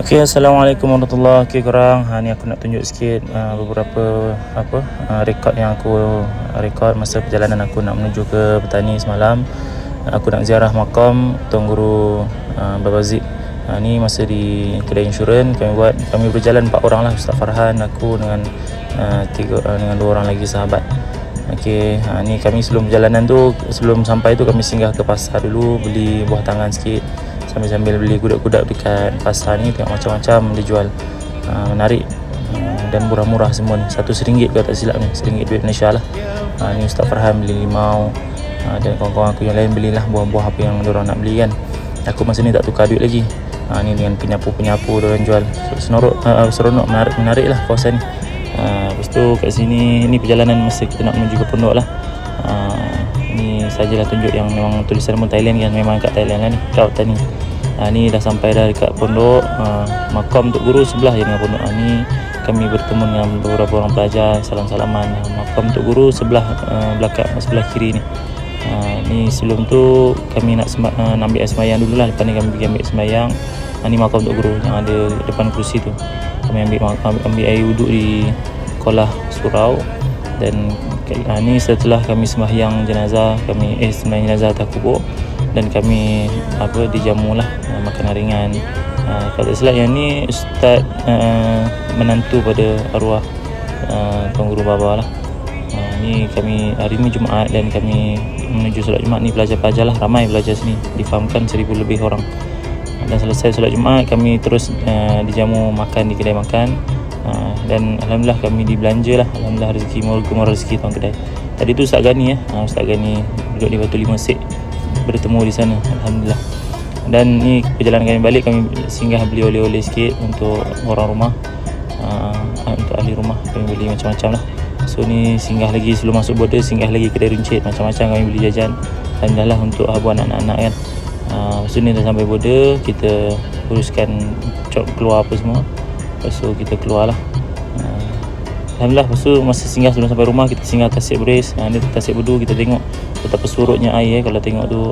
Okey, Assalamualaikum warahmatullahi. Okey korang, ni aku nak tunjuk sikit beberapa rekod yang aku rekod masa perjalanan aku nak menuju ke Petani semalam. Aku nak ziarah makam Tuan Guru Baba Zik. Ni masa di kedai insurans kami berjalan 4 orang lah, Ustaz Farhan, aku dengan dengan 2 orang lagi sahabat. Okey, ni kami sebelum perjalanan tu, sebelum sampai tu kami singgah ke pasar dulu, beli buah tangan sikit. Sambil beli kudak-kudak dekat pasar ni, tengok macam-macam dijual, menarik dan murah-murah semua ni. Satu RM1 kalau tak silap ni, RM1 duit Malaysia lah. Ni Ustaz Farhan beli limau, dan kawan-kawan aku yang lain belilah buah-buah apa yang diorang nak beli kan. Aku masa ni tak tukar duit lagi. Ni dengan penyapu-penyapu diorang jual, seronok, menarik lah kawasan ni. Lepas tu kat sini, ni perjalanan masa kita nak menuju ke pondok lah. Ni sajalah tunjuk yang memang tulisan pun Thailand kan, memang kat Thailand lah ni, kat Petani. Ni dah sampai dah dekat pondok, makam Tok Guru sebelah je dengan pondok. Ni kami bertemu dengan beberapa orang pelajar, salam-salaman. Makam Tok Guru sebelah belakang, sebelah kiri ni. Ni sebelum tu kami nak ambil air sembahyang dulu lah. Lepas ni kami pergi ambil sembahyang. Ni makam Tok Guru yang ada depan kursi tu. Kami ambil air wuduk di kolah surau. Dan ni setelah kami sembahyang jenazah, sembahyang jenazah atas kubur, dan kami dijamu lah makanan ringan. Kalau tak silap yang ni Ustaz menantu pada arwah Tuan Guru Baba lah. Ni kami hari ni Jumaat dan kami menuju solat Jumaat. Ni pelajar-pelajar lah, ramai pelajar sini, difahamkan 1000 lebih orang. Dan selesai solat Jumaat kami terus dijamu makan di kedai makan. Dan Alhamdulillah kami dibelanja lah. Alhamdulillah rezeki, moga rezeki tuan kedai. Tadi tu Ustaz Gani Ustaz Gani duduk di Batu Lima Sek, bertemu di sana, Alhamdulillah. Dan ni perjalanan kami balik, kami singgah beli oleh-oleh sikit untuk orang rumah, untuk ahli rumah. Kami beli macam-macam lah. So ni singgah lagi, sebelum masuk border singgah lagi kedai runcit, macam-macam kami beli jajan. Alhamdulillah lah untuk buat anak-anak kan. Lepas tu ni dah sampai border, kita uruskan keluar apa semua. Lepas tu kita keluar lah. Alhamdulillah. Lepas tu masa singgah sebelum sampai rumah, kita singgah Tasik Beris. Ni Tasik Bedu, kita tengok betapa surutnya air kalau tengok tu.